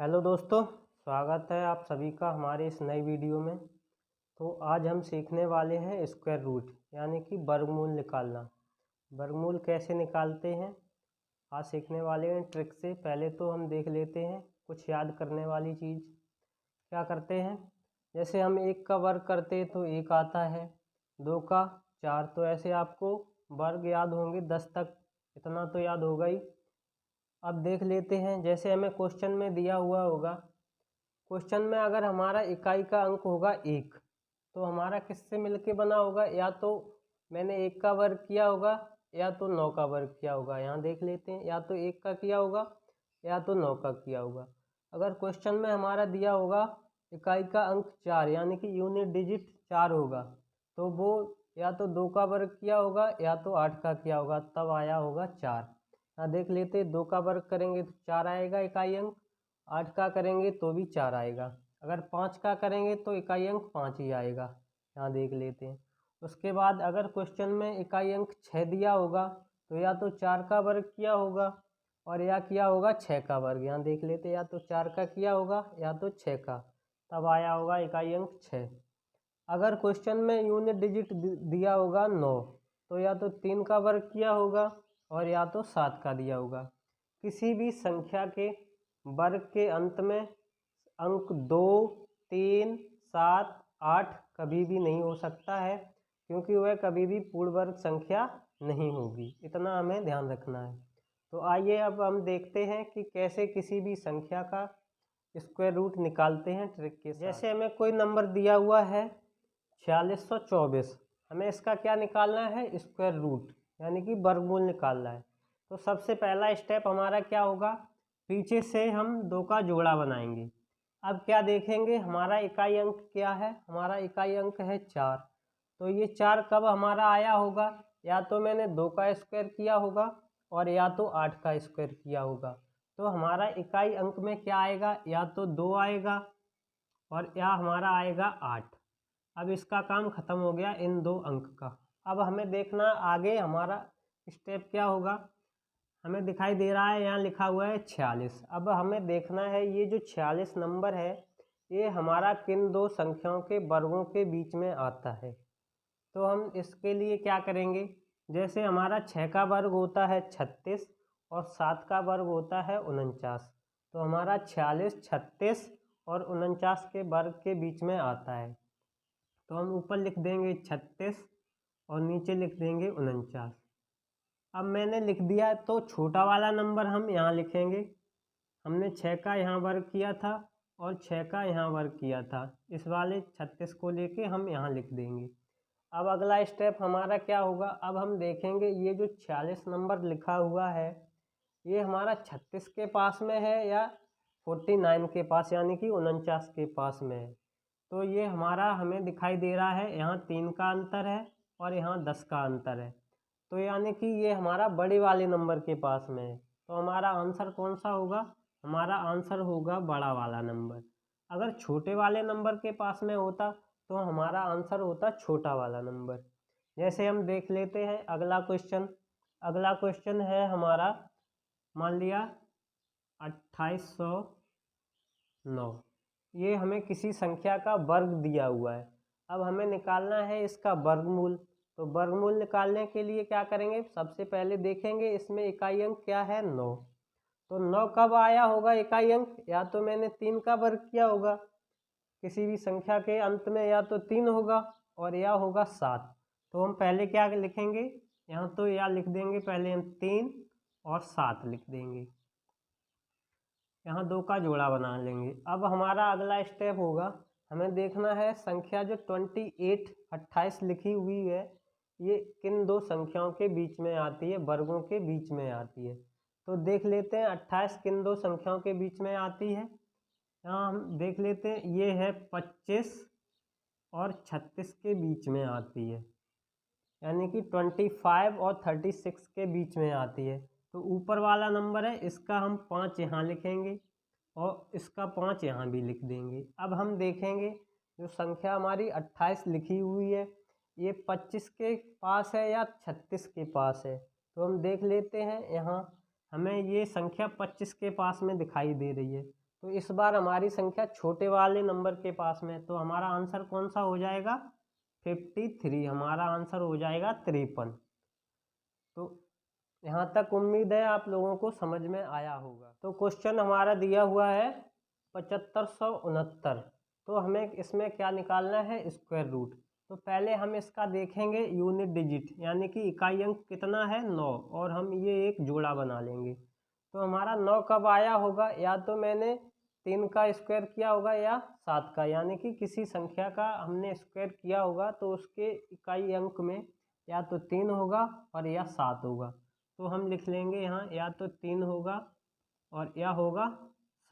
Hello दोस्तों, स्वागत है आप सभी का हमारे इस नई वीडियो में। तो आज हम सीखने वाले हैं स्क्वायर रूट यानी कि वर्गमूल निकालना। वर्गमूल कैसे निकालते हैं आज सीखने वाले हैं ट्रिक से। पहले तो हम देख लेते हैं कुछ याद करने वाली चीज़। क्या करते हैं, जैसे हम 1 का वर्ग करते हैं तो 1 आता है, 2 का 4, तो ऐसे आपको वर्ग याद होंगे 10 तक, इतना तो याद होगा ही। अब देख लेते हैं, जैसे हमें क्वेश्चन में दिया हुआ होगा, क्वेश्चन में अगर हमारा इकाई का अंक होगा 1 तो हमारा किससे मिलके बना होगा, या तो मैंने 1 का वर्ग किया होगा या तो 9 का वर्ग किया होगा। यहाँ देख लेते हैं, या तो 1 का किया होगा या तो 9 का किया होगा। अगर क्वेश्चन में हमारा दिया होगा इकाई का अंक 4 यानी कि यूनिट डिजिट 4 होगा, तो वो या तो 2 का वर्ग किया होगा या तो 8 का किया होगा, तब आया होगा 4। यहाँ देख लेते, 2 का वर्ग करेंगे तो 4 आएगा इकाई अंक, 8 का करेंगे तो भी 4 आएगा, अगर 5 का करेंगे तो इकाई अंक 5 ही आएगा। यहाँ देख लेते हैं। उसके बाद अगर क्वेश्चन में इकाई अंक 6 दिया होगा तो या तो 4 का वर्ग किया होगा और या किया होगा 6 का वर्ग। यहाँ देख लेते, या तो 4 का किया होगा या तो 6 का, तब आया होगा इकाई अंक 6। अगर क्वेश्चन में यूनिट डिजिट दिया होगा 9 तो या तो 3 का वर्ग किया होगा और या तो 7 का दिया होगा। किसी भी संख्या के वर्ग के अंत में अंक 2, 3, 7, 8 कभी भी नहीं हो सकता है, क्योंकि वह कभी भी पूर्ण वर्ग संख्या नहीं होगी। इतना हमें ध्यान रखना है। तो आइए अब हम देखते हैं कि कैसे किसी भी संख्या का स्क्वायर रूट निकालते हैं ट्रिक के साथ। जैसे हमें कोई नंबर दिया हुआ है 4624, हमें इसका क्या निकालना है, स्क्वायर रूट यानी कि वर्गमूल निकालना है। तो सबसे पहला स्टेप हमारा क्या होगा, पीछे से हम 2 का जोड़ा बनाएंगे। अब क्या देखेंगे, हमारा इकाई अंक क्या है, हमारा इकाई अंक है 4। तो ये 4 कब हमारा आया होगा, या तो मैंने 2 का स्क्वायर किया होगा और या तो 8 का स्क्वायर किया होगा। तो हमारा इकाई अंक में क्या आएगा, या तो 2 आएगा और या हमारा आएगा 8। अब इसका काम खत्म हो गया इन 2 अंक का। अब हमें देखना आगे हमारा स्टेप क्या होगा। हमें दिखाई दे रहा है यहाँ लिखा हुआ है 46। अब हमें देखना है ये जो 46 नंबर है ये हमारा किन 2 संख्याओं के वर्गों के बीच में आता है। तो हम इसके लिए क्या करेंगे, जैसे हमारा 6 का वर्ग होता है 36 और 7 का वर्ग होता है 49, तो हमारा 46, 36 और 49 के वर्ग के बीच में आता है। तो हम ऊपर लिख देंगे 36 और नीचे लिख देंगे 49। अब मैंने लिख दिया, तो छोटा वाला नंबर हम यहाँ लिखेंगे। हमने 6 का यहाँ वर्ग किया था और 6 का यहाँ वर्ग किया था, इस वाले 36 को लेके हम यहाँ लिख देंगे। अब अगला स्टेप हमारा क्या होगा, अब हम देखेंगे ये जो 46 नंबर लिखा हुआ है ये हमारा 36 के पास में है या 49 के पास यानी कि 49 के पास में है। तो ये हमारा हमें दिखाई दे रहा है, यहाँ 3 का अंतर है और यहाँ 10 का अंतर है, तो यानी कि ये हमारा बड़े वाले नंबर के पास में है। तो हमारा आंसर कौन सा होगा, हमारा आंसर होगा बड़ा वाला नंबर। अगर छोटे वाले नंबर के पास में होता तो हमारा आंसर होता छोटा वाला नंबर। जैसे हम देख लेते हैं अगला क्वेश्चन। अगला क्वेश्चन है हमारा, मान लिया 2809, ये हमें किसी संख्या का वर्ग दिया हुआ है। अब हमें निकालना है इसका वर्गमूल। तो वर्गमूल निकालने के लिए क्या करेंगे, सबसे पहले देखेंगे इसमें इकाई अंक क्या है 9। तो 9 कब आया होगा इकाई अंक, या तो मैंने 3 का वर्ग किया होगा, किसी भी संख्या के अंत में या तो 3 होगा और या होगा 7। तो हम पहले क्या लिखेंगे, यहाँ तो या लिख देंगे, पहले हम 3 और 7 लिख देंगे, यहाँ 2 का जोड़ा बना लेंगे। अब हमारा अगला स्टेप होगा, हमें देखना है संख्या जो 28 लिखी हुई है ये किन 2 संख्याओं के बीच में आती है, वर्गों के बीच में आती है। तो देख लेते हैं 28 किन 2 संख्याओं के बीच में आती है। यहाँ हम देख लेते हैं, ये है 25 और 36 के बीच में आती है, यानी कि 25 और 36 के बीच में आती है। तो ऊपर वाला नंबर है इसका हम 5 यहाँ लिखेंगे और इसका 5 यहाँ भी लिख देंगे। अब हम देखेंगे जो संख्या हमारी 28 लिखी हुई है ये 25 के पास है या 36 के पास है। तो हम देख लेते हैं, यहाँ हमें ये संख्या 25 के पास में दिखाई दे रही है, तो इस बार हमारी संख्या छोटे वाले नंबर के पास में है, तो हमारा आंसर कौन सा हो जाएगा 53, हमारा आंसर हो जाएगा 53। तो यहाँ तक उम्मीद है आप लोगों को समझ में आया होगा। तो क्वेश्चन हमारा दिया हुआ है 7569, तो हमें इसमें क्या निकालना है स्क्वायर रूट। तो पहले हम इसका देखेंगे यूनिट डिजिट, यानी कि इकाई अंक कितना है 9, और हम ये एक जोड़ा बना लेंगे। तो हमारा 9 कब आया होगा, या तो मैंने 3 का स्क्वायर किया होगा या 7 का, यानी कि किसी संख्या का हमने स्क्वायर किया होगा तो उसके इकाई अंक में या तो 3 होगा और या 7 होगा। तो हम लिख लेंगे यहाँ या तो 3 होगा और या होगा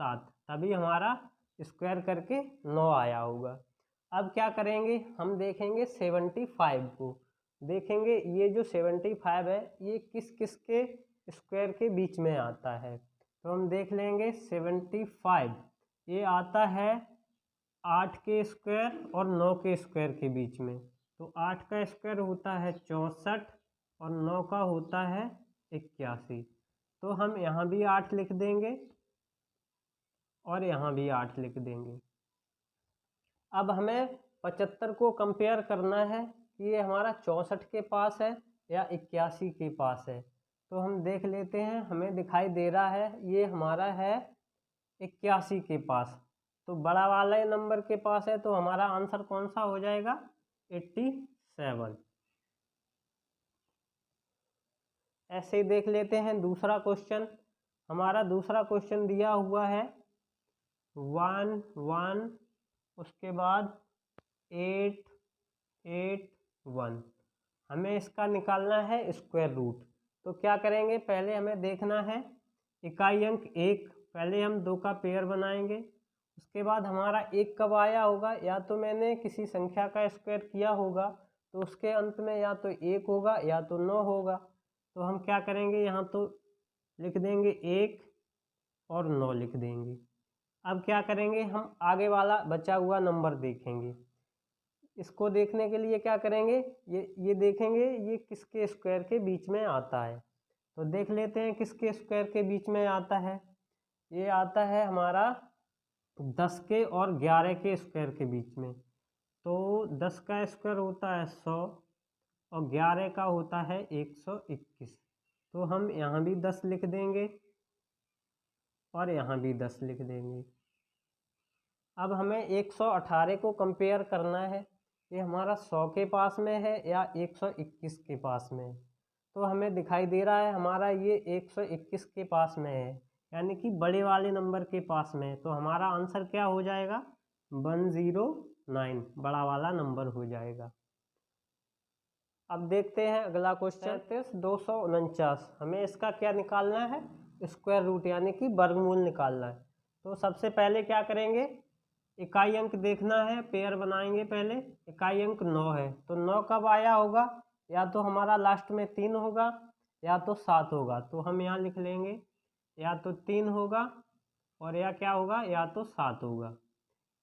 7, तभी हमारा स्क्वायर करके 9 आया होगा। अब क्या करेंगे, हम देखेंगे 75 को, देखेंगे ये जो 75 है ये किस किस के स्क्वायर के बीच में आता है। तो हम देख लेंगे 75 ये आता है 8 के स्क्वायर और 9 के स्क्वायर के बीच में। तो 8 का स्क्वायर होता है 64 और 9 का होता है 81। तो हम यहाँ भी 8 लिख देंगे और यहाँ भी 8 लिख देंगे। अब हमें 75 को कंपेयर करना है कि ये हमारा 64 के पास है या 81 के पास है। तो हम देख लेते हैं, हमें दिखाई दे रहा है ये हमारा है 81 के पास, तो बड़ा वाला नंबर के पास है, तो हमारा आंसर कौन सा हो जाएगा 87। ऐसे ही देख लेते हैं दूसरा क्वेश्चन। हमारा दूसरा क्वेश्चन दिया हुआ है 1 1 उसके बाद 8 8 1, हमें इसका निकालना है स्क्वायर रूट। तो क्या करेंगे, पहले हमें देखना है इकाई अंक 1, पहले हम 2 का पेयर बनाएंगे। उसके बाद हमारा 1 कब आया होगा, या तो मैंने किसी संख्या का स्क्वायर किया होगा तो उसके अंत में या तो 1 होगा या तो 9 होगा। तो हम क्या करेंगे, यहाँ तो लिख देंगे 1 और 9 लिख देंगे। अब क्या करेंगे, हम आगे वाला बचा हुआ नंबर देखेंगे। इसको देखने के लिए क्या करेंगे, ये देखेंगे ये किसके स्क्वायर के बीच में आता है। तो देख लेते हैं किसके स्क्वायर के बीच में आता है। ये आता है हमारा 10 के और 11 के स्क्वायर के बीच में। तो 10 का स्क्वायर होता है 100 और 11 का होता है 121। तो हम यहाँ भी 10 लिख देंगे और यहाँ भी 10 लिख देंगे। अब हमें 118 को कंपेयर करना है, ये हमारा 100 के पास में है या 121 के पास में है। तो हमें दिखाई दे रहा है हमारा ये 121 के पास में है, यानी कि बड़े वाले नंबर के पास में है। तो हमारा आंसर क्या हो जाएगा 109, बड़ा वाला नंबर हो जाएगा। अब देखते हैं अगला क्वेश्चन 249, हमें इसका क्या निकालना है स्क्वायर रूट, यानी कि वर्गमूल निकालना है। तो सबसे पहले क्या करेंगे, इकाई अंक देखना है, पेयर बनाएंगे पहले। इकाई अंक 9 है, तो 9 कब आया होगा, या तो हमारा लास्ट में 3 होगा या तो 7 होगा। तो हम यहाँ लिख लेंगे या तो 3 होगा और या क्या होगा या तो 7 होगा।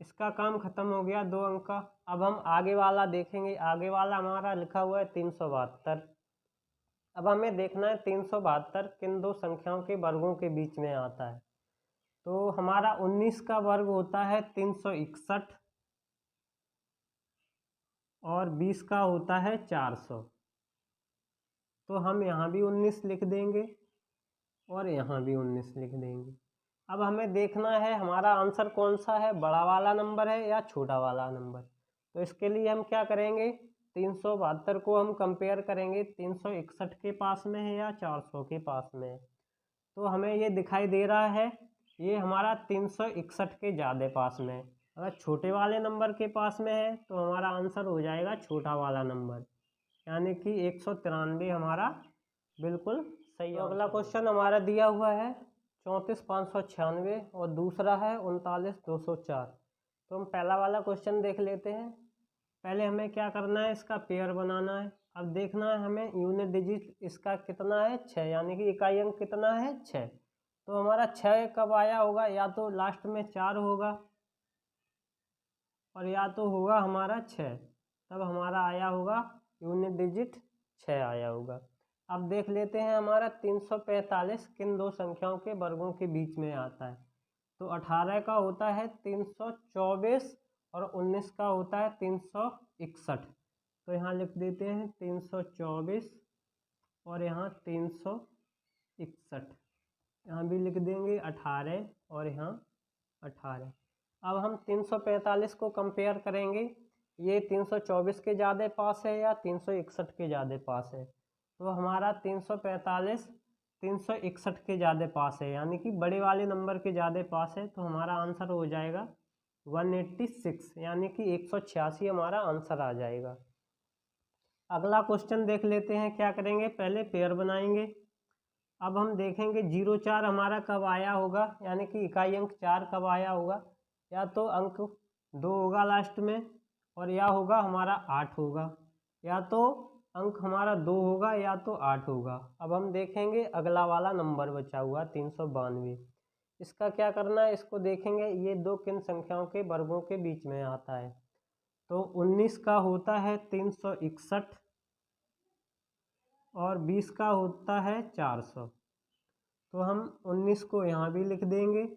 इसका काम खत्म हो गया 2 अंक का। अब हम आगे वाला देखेंगे, आगे वाला हमारा लिखा हुआ है 372। अब हमें देखना है 372 किन दो संख्याओं के वर्गों के बीच में आता है। तो हमारा 19 का वर्ग होता है 361 और 20 का होता है 400। तो हम यहाँ भी 19 लिख देंगे और यहाँ भी 19 लिख देंगे। अब हमें देखना है हमारा आंसर कौन सा है, बड़ा वाला नंबर है या छोटा वाला नंबर। तो इसके लिए हम क्या करेंगे, 372 को हम कंपेयर करेंगे 361 के पास में है या 400 के पास में है। तो हमें ये दिखाई दे रहा है ये हमारा 361 के ज़्यादा पास में है। अगर छोटे वाले नंबर के पास में है तो हमारा आंसर हो जाएगा छोटा वाला नंबर, यानी कि 193 हमारा बिल्कुल सही। तो अगला क्वेश्चन हमारा दिया हुआ है 34,596 और दूसरा है 39,204। तो हम पहला वाला क्वेश्चन देख लेते हैं। पहले हमें क्या करना है, इसका पेयर बनाना है। अब देखना है हमें यूनिट डिजिट इसका कितना है 6, यानी कि इकाई अंक कितना है 6। तो हमारा 6 कब आया होगा, या तो लास्ट में 4 होगा और या तो होगा हमारा 6, तब हमारा आया होगा यूनिट डिजिट 6 आया होगा। अब देख लेते हैं हमारा 345 किन दो संख्याओं के वर्गों के बीच में आता है। तो 18 का होता है 324 और 19 का होता है 361। तो यहाँ लिख देते हैं 324 और यहाँ 361। यहाँ भी लिख देंगे 18 और यहाँ 18। अब हम 345 को कंपेयर करेंगे, ये 324 के ज़्यादा पास है या 361 के ज़्यादा पास है। तो हमारा 345 361 के ज़्यादा पास है, यानी कि बड़े वाले नंबर के ज़्यादा पास है। तो हमारा आंसर हो जाएगा 186, यानी कि 186 हमारा आंसर आ जाएगा। अगला क्वेश्चन देख लेते हैं। क्या करेंगे, पहले पेयर बनाएंगे। अब हम देखेंगे 0 4 हमारा कब आया होगा, यानी कि इकाई अंक 4 कब आया होगा। या तो अंक 2 होगा लास्ट में, और या होगा हमारा 8 होगा, या तो अंक हमारा 2 होगा या तो 8 होगा। अब हम देखेंगे अगला वाला नंबर बचा हुआ 392, इसका क्या करना है, इसको देखेंगे ये दो किन संख्याओं के वर्गों के बीच में आता है। तो 19 का होता है 361 और 20 का होता है 400। तो हम 19 को यहाँ भी लिख देंगे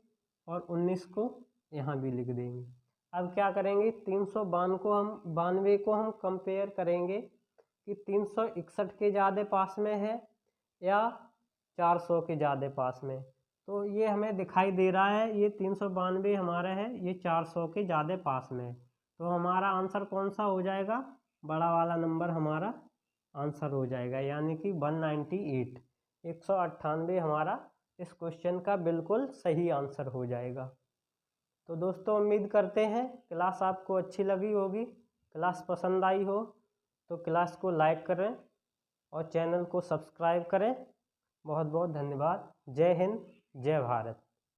और 19 को यहाँ भी लिख देंगे। अब क्या करेंगे, 392 को हम कंपेयर करेंगे कि 361 के ज़्यादा पास में है या 400 के ज़्यादा पास में। तो ये हमें दिखाई दे रहा है, ये 392 हमारा है, ये 400 के ज़्यादा पास में है। तो हमारा आंसर कौन सा हो जाएगा, बड़ा वाला नंबर हमारा आंसर हो जाएगा, यानी कि 198 198 हमारा इस क्वेश्चन का बिल्कुल सही आंसर हो जाएगा। तो दोस्तों उम्मीद करते हैं क्लास आपको अच्छी लगी होगी। क्लास पसंद आई हो तो क्लास को लाइक करें और चैनल को सब्सक्राइब करें। बहुत बहुत धन्यवाद। जय हिंद, जय भारत।